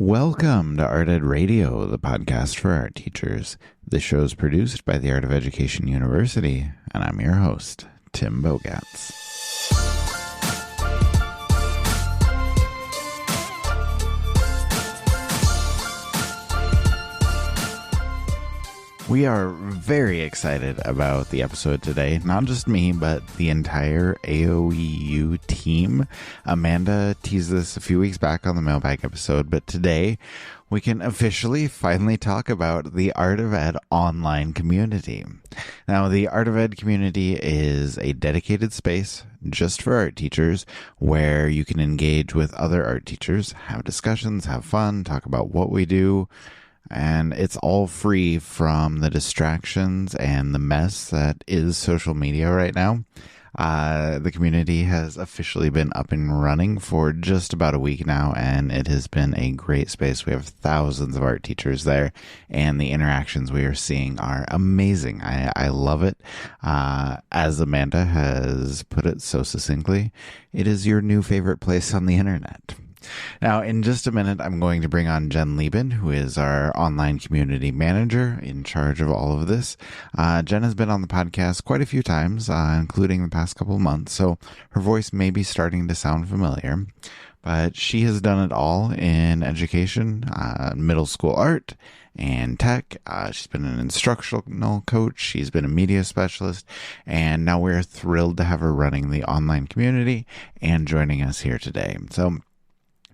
Welcome to Art Ed Radio, the podcast for art teachers. This show is produced by the Art of Education University, and I'm your host, Tim Bogatz. We are very excited about the episode today. Not just me, but the entire AOEU team. Amanda teased this a few weeks back on the mailbag episode, but today we can officially finally talk about the Art of Ed online community. Now, the Art of Ed community is a dedicated space just for art teachers where you can engage with other art teachers, have discussions, have fun, talk about what we do. And it's all free from the distractions and the mess that is social media right now. The community has officially been up and running for just about a week now, and it has been a great space. We have thousands of art teachers there, and the interactions we are seeing are amazing. I love it. As Amanda has put it so succinctly, it is your new favorite place on the internet. Now, in just a minute, I'm going to bring on Jen Lieben, who is our online community manager in charge of all of this. Jen has been on the podcast quite a few times, including the past couple of months, so her voice may be starting to sound familiar. But she has done it all in education, middle school art, and tech. She's been an instructional coach. She's been a media specialist. And now we're thrilled to have her running the online community and joining us here today. So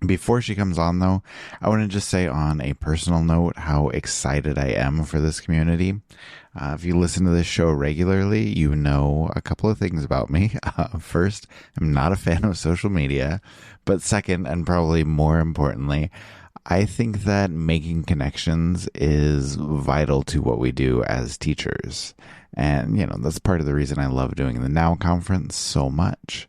before she comes on, though, I want to just say on a personal note how excited I am for this community. If you listen to this show regularly, you know a couple of things about me. First, I'm not a fan of social media. But second, and probably more importantly, I think that making connections is vital to what we do as teachers. And, that's part of the reason I love doing the Now Conference so much.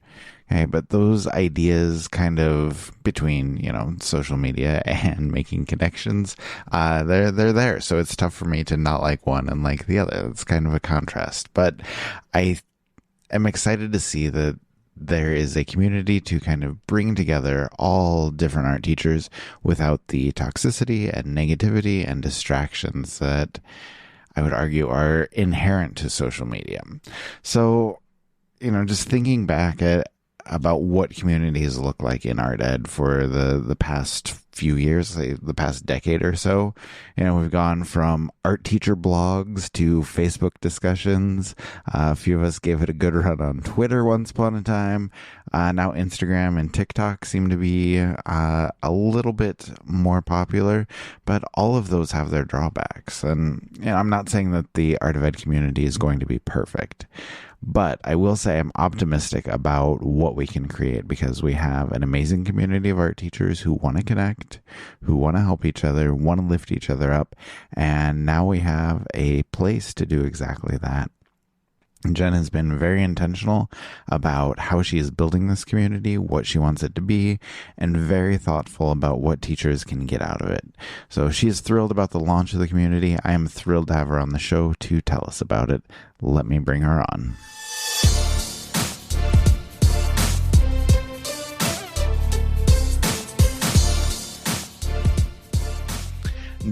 Okay, but those ideas kind of between, social media and making connections, they're there. So it's tough for me to not like one and like the other. It's kind of a contrast. But I am excited to see that there is a community to kind of bring together all different art teachers without the toxicity and negativity and distractions that I would argue are inherent to social media. So, just thinking back about what communities look like in art ed for the past few years, say the past decade or so. We've gone from art teacher blogs to Facebook discussions. A few of us gave it a good run on Twitter once upon a time. Now Instagram and TikTok seem to be a little bit more popular, but all of those have their drawbacks. And I'm not saying that the Art of Ed community is going to be perfect, but I will say I'm optimistic about what we can create because we have an amazing community of art teachers who want to connect, who want to help each other, want to lift each other up. And now we have a place to do exactly that. Jen has been very intentional about how she is building this community, what she wants it to be, and very thoughtful about what teachers can get out of it. So she is thrilled about the launch of the community. I am thrilled to have her on the show to tell us about it. Let me bring her on.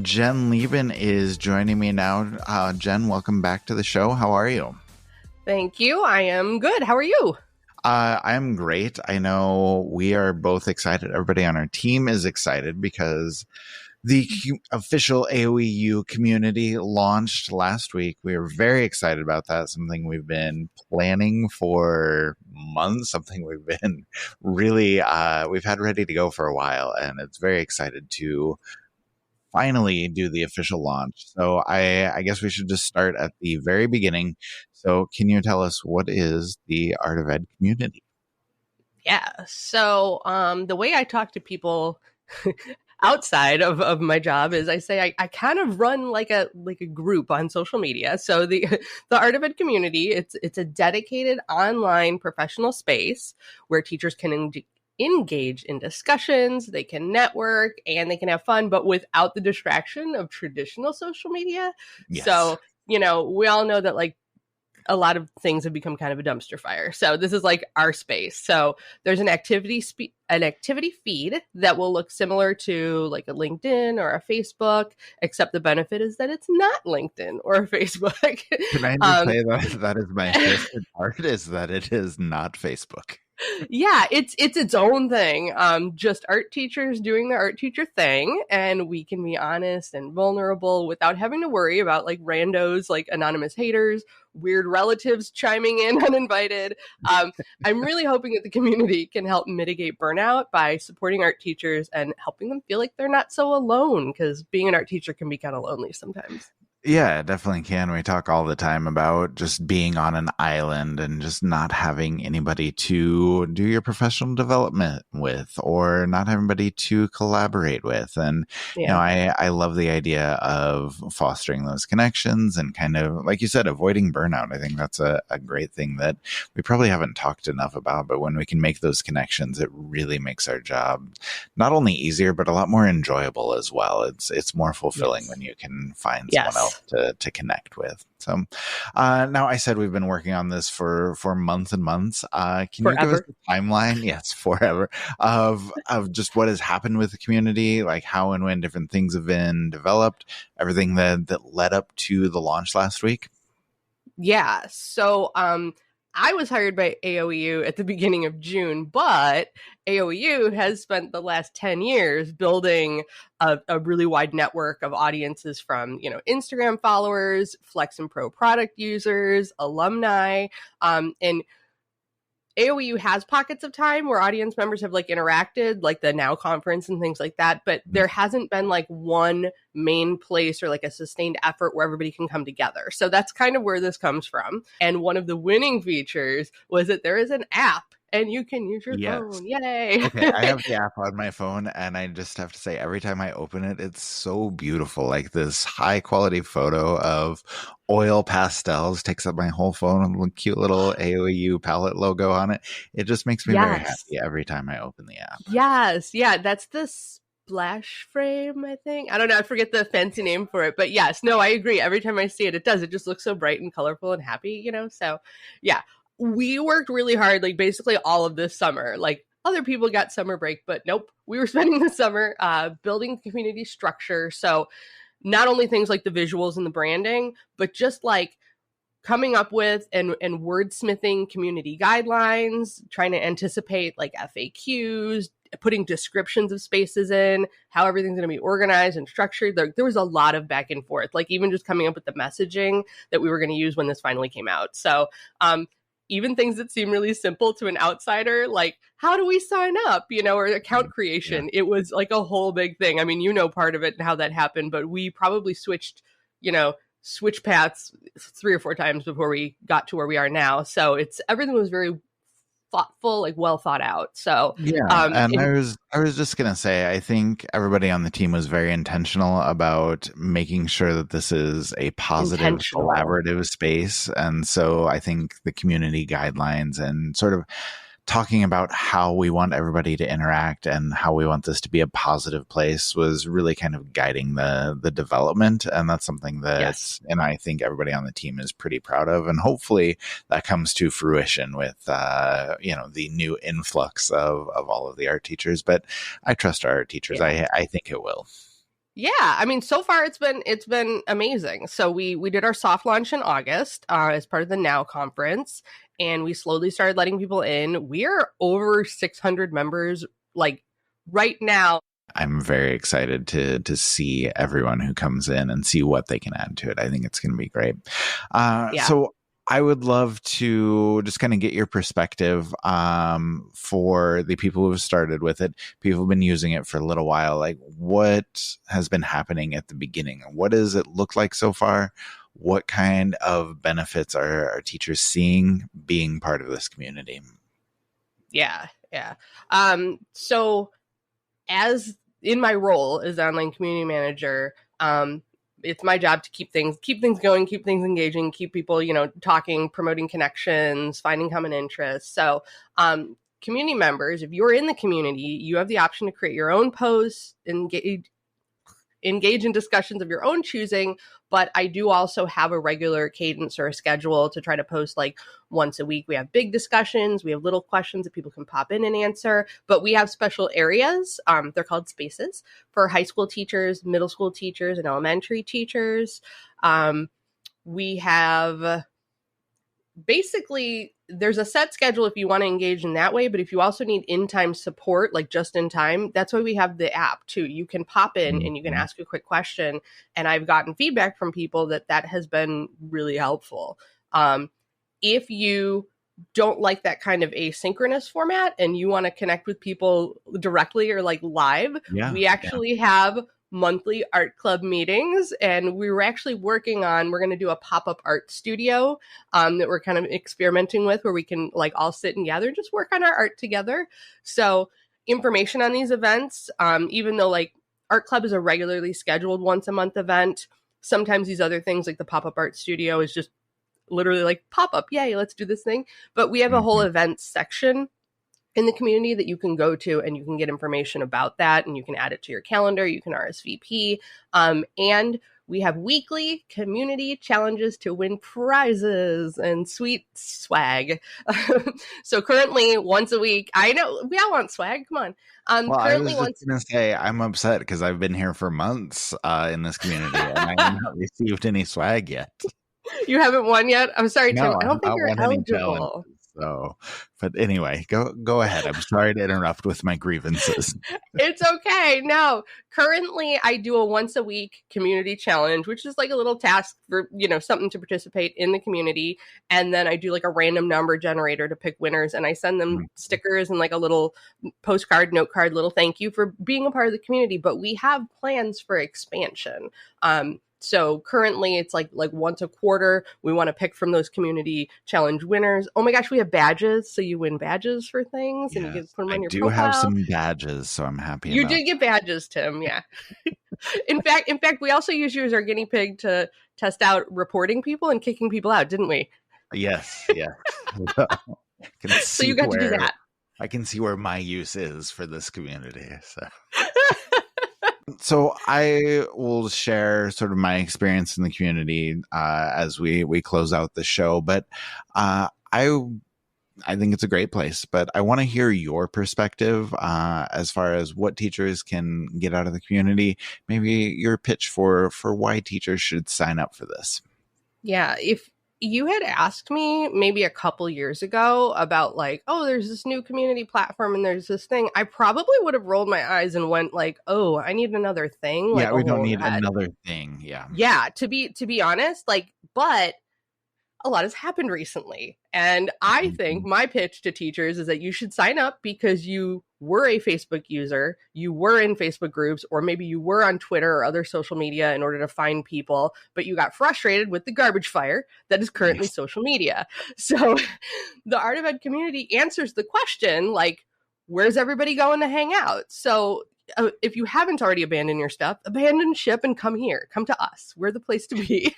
Jen Lieben is joining me now. Jen, welcome back to the show. How are you? Thank you. I am good. How are you? I'm great. I know we are both excited. Everybody on our team is excited because the official AOEU community launched last week. We are very excited about that. Something we've been planning for months, something we've been really, we've had ready to go for a while. And it's very excited to finally do the official launch. So I guess we should just start at the very beginning. So can you tell us what is the Art of Ed community? Yeah. So the way I talk to people outside of my job is I say I kind of run like a group on social media. So the Art of Ed community, it's a dedicated online professional space where teachers can engage in discussions, they can network, and they can have fun, but without the distraction of traditional social media. Yes. So, we all know that a lot of things have become kind of a dumpster fire. So this is like our space. So there's an activity feed that will look similar to like a LinkedIn or a Facebook, except the benefit is that it's not LinkedIn or a Facebook. Can I just say that that is my favorite part, is that it is not Facebook. Yeah, it's its own thing. Just art teachers doing their art teacher thing, and we can be honest and vulnerable without having to worry about like randos, like anonymous haters, weird relatives chiming in uninvited. I'm really hoping that the community can help mitigate burnout by supporting art teachers and helping them feel like they're not so alone, because being an art teacher can be kind of lonely sometimes. Yeah, it definitely can. We talk all the time about just being on an island and just not having anybody to do your professional development with, or not having anybody to collaborate with. And, Yeah. I love the idea of fostering those connections and kind of, like you said, avoiding burnout. I think that's a great thing that we probably haven't talked enough about, but when we can make those connections, it really makes our job not only easier, but a lot more enjoyable as well. It's more fulfilling Yes. when you can find Yes. someone else to connect with. So now, I said we've been working on this for months and months. Can you give us Forever. a timeline? Yes, forever, of just what has happened with the community, like how and when different things have been developed, everything that led up to the launch last week? Yeah. So I was hired by AOEU at the beginning of June, but AOEU has spent the last 10 years building a really wide network of audiences from, Instagram followers, Flex and Pro product users, alumni, and AOEU has pockets of time where audience members have like interacted, like the Now conference and things like that, but there hasn't been like one main place or like a sustained effort where everybody can come together. So that's kind of where this comes from. And one of the winning features was that there is an app and you can use your Yes. phone. Yay. Okay, I have the app on my phone, and I just have to say, every time I open it, it's so beautiful. Like this high quality photo of oil pastels takes up my whole phone, with a cute little AOU palette logo on it. It just makes me very Yes. happy every time I open the app. Yes. Yeah. That's the splash frame, I think. I don't know. I forget the fancy name for it. But yes, no, I agree. Every time I see it, it does. It just looks so bright and colorful and happy, So, yeah, we worked really hard, like basically all of this summer. Like other people got summer break, but nope. We were spending the summer building community structure. So, not only things like the visuals and the branding, but just like coming up with and wordsmithing community guidelines, trying to anticipate like FAQs, putting descriptions of spaces in, how everything's going to be organized and structured. There was a lot of back and forth, like even just coming up with the messaging that we were going to use when this finally came out. So even things that seem really simple to an outsider, like how do we sign up, or account creation, It was like a whole big thing. I mean, part of it and how that happened, but we probably switch paths 3 or 4 times before we got to where we are now. So everything was very thoughtful, like well thought out. So yeah, and I was just gonna say, I think everybody on the team was very intentional about making sure that this is a positive, collaborative space. And so I think the community guidelines and sort of talking about how we want everybody to interact and how we want this to be a positive place was really kind of guiding the development. And that's something that, and I think everybody on the team is pretty proud of. And hopefully that comes to fruition with, the new influx of all of the art teachers. But I trust our art teachers. Yeah. I think it will. Yeah, I mean, so far it's been amazing. So we did our soft launch in August as part of the Now conference, and we slowly started letting people in. We are over 600 members, like right now. I'm very excited to see everyone who comes in and see what they can add to it. I think it's going to be great. So I would love to just kind of get your perspective for the people who have started with it, people who've been using it for a little while. Like, what has been happening at the beginning? What does it look like so far? What kind of benefits are teachers seeing being part of this community? Yeah. So as in my role as online community manager, it's my job to keep things going, keep things engaging, keep people, talking, promoting connections, finding common interests. So, community members, if you're in the community, you have the option to create your own posts, engage in discussions of your own choosing. But I do also have a regular cadence or a schedule to try to post like once a week. We have big discussions. We have little questions that people can pop in and answer. But we have special areas. They're called spaces for high school teachers, middle school teachers, and elementary teachers. We have basically, there's a set schedule if you want to engage in that way, but if you also need in-time support, like just in time, that's why we have the app too. You can pop in and you can ask a quick question. And I've gotten feedback from people that has been really helpful. If you don't like that kind of asynchronous format and you want to connect with people directly or like live, we actually have monthly art club meetings, and we were actually working on, we're going to do a pop-up art studio that we're kind of experimenting with, where we can like all sit and gather and just work on our art together. So information on these events, even though like art club is a regularly scheduled once a month event, sometimes these other things like the pop-up art studio is just literally like pop-up, yay, let's do this thing. But we have a whole events section in the community that you can go to, and you can get information about that, and you can add it to your calendar. You can RSVP. And we have weekly community challenges to win prizes and sweet swag. So currently, once a week, I know we all want swag. Come on. Well, currently, I was just going to say, I'm upset because I've been here for months in this community, and I have not received any swag yet. You haven't won yet? I'm sorry, Tim. No, I don't think you're eligible. So, but anyway, go ahead. I'm sorry to interrupt with my grievances. It's okay. No, currently I do a once a week community challenge, which is like a little task for, something to participate in the community. And then I do like a random number generator to pick winners, and I send them stickers and like a little postcard, note card, little thank you for being a part of the community. But we have plans for expansion. So currently it's like once a quarter, we want to pick from those community challenge winners. Oh my gosh, we have badges. So you win badges for things, and you can put them on your profile. I do have some badges, so I'm happy. You did get badges, Tim. Yeah. In fact, we also used you as our guinea pig to test out reporting people and kicking people out, didn't we? Yes. Yeah. So you got to do that. I can see where my use is for this community. So I will share sort of my experience in the community as we close out the show. But I think it's a great place. But I want to hear your perspective as far as what teachers can get out of the community. Maybe your pitch for why teachers should sign up for this. Yeah, if you had asked me maybe a couple years ago about like, oh, there's this new community platform and there's this thing, I probably would have rolled my eyes and went like, oh, I need another thing. Yeah, we don't need another thing. Yeah. Yeah, to be honest, but a lot has happened recently. And I think my pitch to teachers is that you should sign up because you were a Facebook user, you were in Facebook groups, or maybe you were on Twitter or other social media in order to find people, but you got frustrated with the garbage fire that is currently social media. So the Art of Ed community answers the question, like, where's everybody going to hang out? So if you haven't already abandoned your stuff, abandon ship and come here. Come to us. We're the place to be.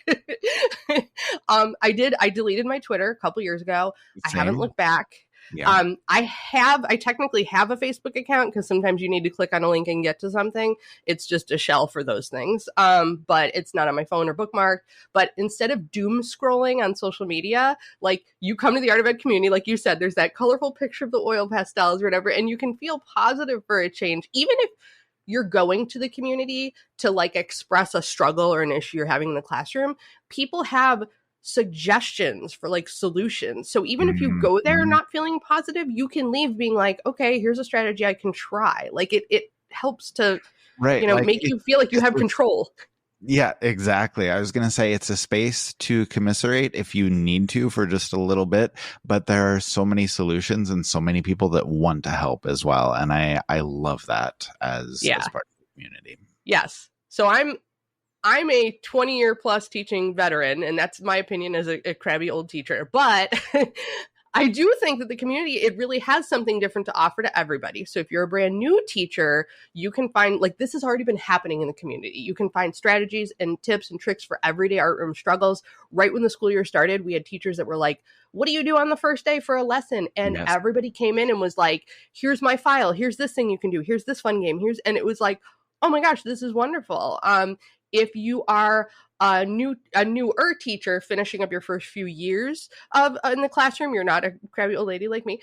I deleted my Twitter a couple years ago. Same. I haven't looked back. Yeah. I technically have a Facebook account because sometimes you need to click on a link and get to something. It's just a shell for those things. But it's not on my phone or bookmarked. But instead of doom scrolling on social media, like you come to the Art of Ed community, like you said, there's that colorful picture of the oil pastels or whatever, and you can feel positive for a change, even if you're going to the community to like express a struggle or an issue you're having in the classroom. People have suggestions for like solutions. So even if you go there not feeling positive, you can leave being like, okay, here's a strategy I can try. Like it helps to, make you feel like you have control. Yeah, exactly. I was going to say it's a space to commiserate if you need to for just a little bit, but there are so many solutions and so many people that want to help as well. And I love that as part of the community. Yes. So I'm a 20-year plus teaching veteran, and that's my opinion as a crabby old teacher. But I do think that the community, it really has something different to offer to everybody. So if you're a brand new teacher, you can find, like, this has already been happening in the community. You can find strategies and tips and tricks for everyday art room struggles. Right when the school year started, we had teachers that were like, what do you do on the first day for a lesson? And everybody came in and was like, here's my file. Here's this thing you can do. Here's this fun game. And it was like, oh my gosh, this is wonderful. If you are a newer teacher finishing up your first few years of in the classroom, you're not a crabby old lady like me.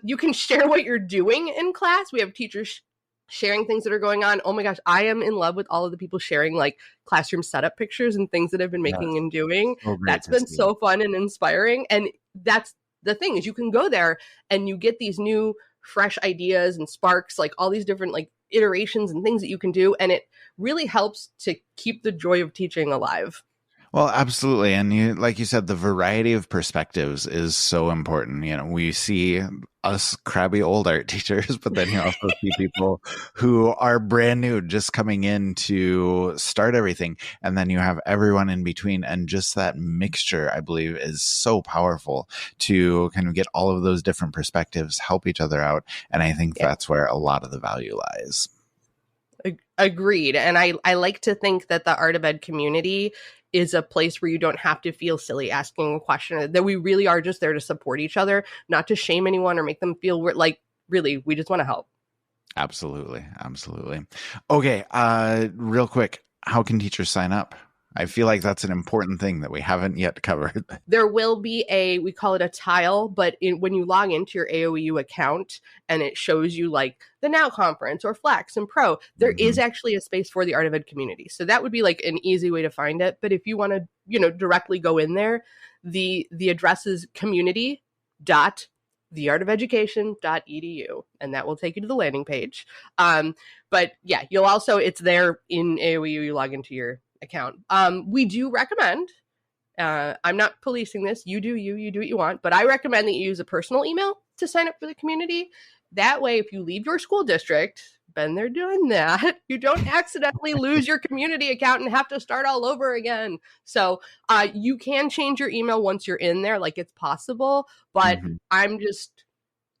You can share what you're doing in class. We have teachers sharing things that are going on. Oh my gosh, I am in love with all of the people sharing like classroom setup pictures and things that I've been making and doing. So great That's been so fun and inspiring. And that's the thing, is you can go there and you get these new fresh ideas and sparks, like all these different like iterations and things that you can do, and it really helps to keep the joy of teaching alive. Well, absolutely. And you, like you said, the variety of perspectives is so important. You know, we see us crabby old art teachers, but then you also see people who are brand new, just coming in to start everything. And then you have everyone in between. And just that mixture, I believe, is so powerful to kind of get all of those different perspectives, help each other out. And I think that's where a lot of the value lies. Agreed. And I like to think that the Art of Ed community is a place where you don't have to feel silly asking a question, that we really are just there to support each other, not to shame anyone or make them feel like, really, we just want to help. Absolutely. Absolutely. Okay. Real quick, how can teachers sign up? I feel like that's an important thing that we haven't yet covered. There will be we call it a tile, but when you log into your AOEU account and it shows you like the Now Conference or Flex and Pro, there is actually a space for the Art of Ed community. So that would be like an easy way to find it. But if you want to, directly go in there, the address is community.theartofeducation.edu, and that will take you to the landing page. But yeah, you'll also, it's there in AOEU, you log into your account. We do recommend, I'm not policing this, you do what you want, but I recommend that you use a personal email to sign up for the community. That way, if you leave your school district, been there doing that, you don't accidentally lose your community account and have to start all over again. So you can change your email once you're in there, like it's possible, but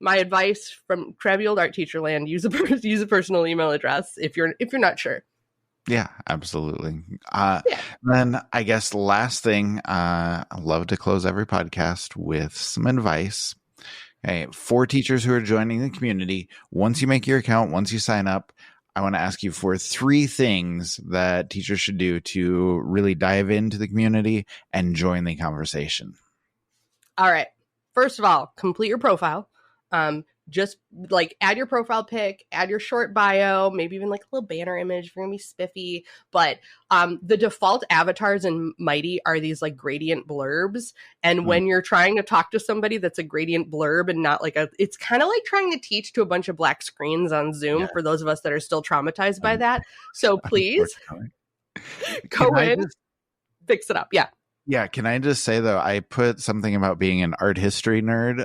my advice from crabby old art teacher land, use a personal email address if you're not sure. Yeah, absolutely. Then I guess last thing, I love to close every podcast with some advice. Okay, for teachers who are joining the community, once you make your account, once you sign up, I want to ask you for 3 things that teachers should do to really dive into the community and join the conversation. All right. First of all, complete your profile. Just like add your profile pic, add your short bio, maybe even like a little banner image if you're gonna be spiffy. But the default avatars in Mighty are these like gradient blurbs. And when you're trying to talk to somebody that's a gradient blurb and not like it's kind of like trying to teach to a bunch of black screens on Zoom for those of us that are still traumatized by that. So please go in, fix it up. Yeah. Yeah, can I just say, though, I put something about being an art history nerd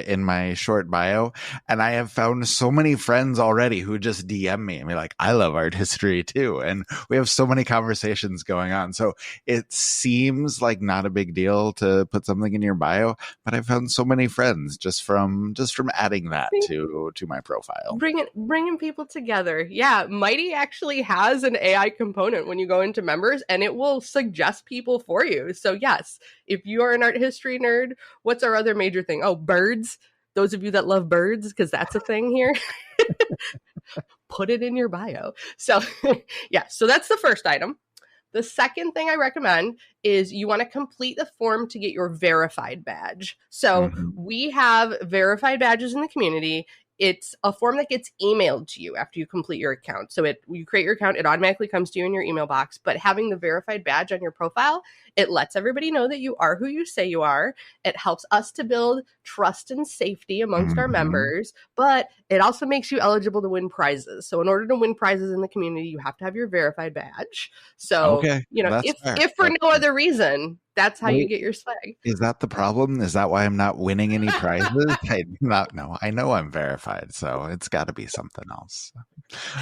in my short bio, and I have found so many friends already who just DM me and be like, I love art history, too. And we have so many conversations going on. So it seems like not a big deal to put something in your bio, but I found so many friends just from adding that to my profile. Bringing people together. Yeah, Mighty actually has an AI component when you go into members, and it will suggest people for you. So yes, if you are an art history nerd, what's our other major thing? Oh, birds. Those of you that love birds, because that's a thing here, put it in your bio. So yeah, so that's the first item. The second thing I recommend is you want to complete the form to get your verified badge. So we have verified badges in the community. It's a form that gets emailed to you after you complete your account. So you create your account, it automatically comes to you in your email box. But having the verified badge on your profile, it lets everybody know that you are who you say you are. It helps us to build trust and safety amongst our members, but it also makes you eligible to win prizes. So in order to win prizes in the community, you have to have your verified badge. So, if for no other reason, that's how you get your swag. Is that the problem? Is that why I'm not winning any prizes? I know I'm verified, so it's got to be something else.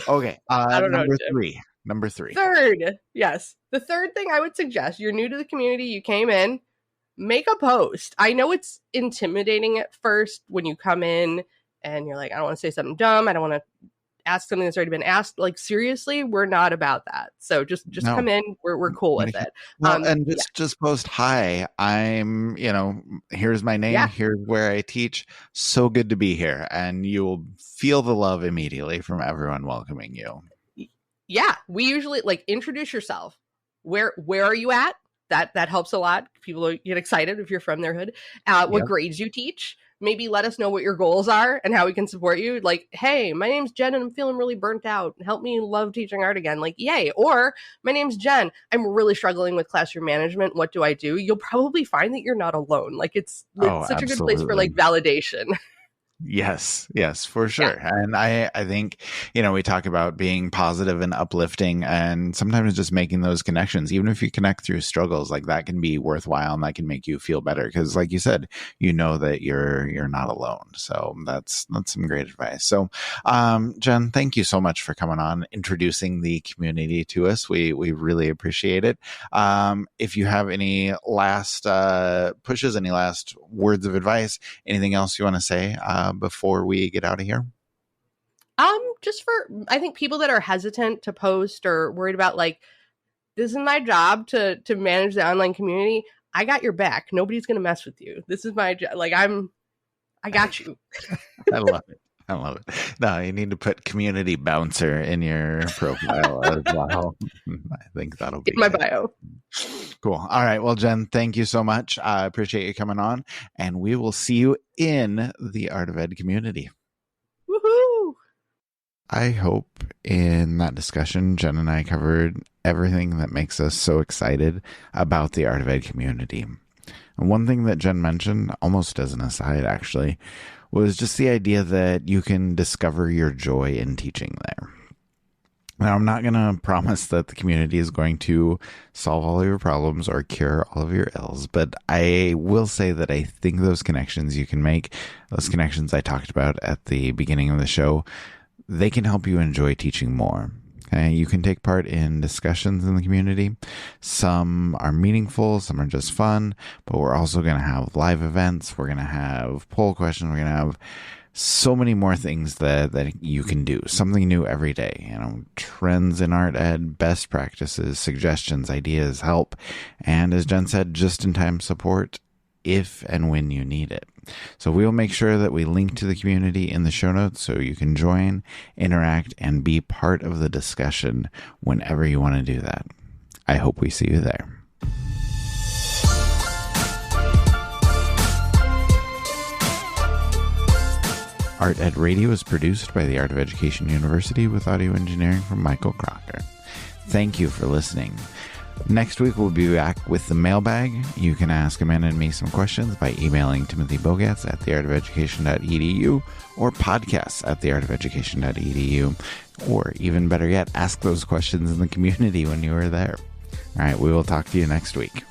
Okay, number three. Third, yes. The third thing I would suggest, you're new to the community, you came in, make a post. I know it's intimidating at first when you come in and you're like, I don't want to say something dumb. I don't want to ask something that's already been asked. Like, seriously, we're not about that. So just come in. We're cool with it. Well, and just post, hi, I'm, here's my name. Here's where I teach. So good to be here. And you'll feel the love immediately from everyone welcoming you. yeah, we usually like introduce yourself. Where are you at? That helps a lot. People get excited if you're from their hood. What grades you teach. Maybe let us know what your goals are and how we can support you. Like, hey, my name's Jen and I'm feeling really burnt out. Help me love teaching art again. Like, yay. Or my name's Jen. I'm really struggling with classroom management. What do I do? You'll probably find that you're not alone. Like it's such a good place for like validation. Yes, for sure. Yeah. And I think, we talk about being positive and uplifting, and sometimes just making those connections, even if you connect through struggles, like that can be worthwhile and that can make you feel better. Because like you said, that you're not alone. So that's some great advice. So, Jen, thank you so much for coming on, introducing the community to us. We really appreciate it. If you have any last pushes, any last words of advice, anything else you want to say, before we get out of here? Just for, I think people that are hesitant to post or worried about like, this is my job to manage the online community. I got your back. Nobody's going to mess with you. This is my job. Like I got you. I love it. No, you need to put community bouncer in your profile as well. I think that'll be in my bio. Cool. All right. Well, Jen, thank you so much. I appreciate you coming on, and we will see you in the Art of Ed community. Woohoo! I hope in that discussion, Jen and I covered everything that makes us so excited about the Art of Ed community. And one thing that Jen mentioned, almost as an aside actually, was just the idea that you can discover your joy in teaching there. Now, I'm not going to promise that the community is going to solve all of your problems or cure all of your ills, but I will say that I think those connections you can make, those connections I talked about at the beginning of the show, they can help you enjoy teaching more. Okay? You can take part in discussions in the community. Some are meaningful, some are just fun, but we're also going to have live events. We're going to have poll questions. We're going to have so many more things that you can do. Something new every day. Trends in art ed, best practices, suggestions, ideas, help, and as Jen said, just-in-time support if and when you need it. So we'll make sure that we link to the community in the show notes so you can join, interact, and be part of the discussion whenever you want to do that. I hope we see you there. Art Ed Radio is produced by the Art of Education University with audio engineering from Michael Crocker. Thank you for listening. Next week, we'll be back with the mailbag. You can ask Amanda and me some questions by emailing Timothy Bogats at theartofeducation.edu or podcasts at theartofeducation.edu. Or even better yet, ask those questions in the community when you are there. All right, we will talk to you next week.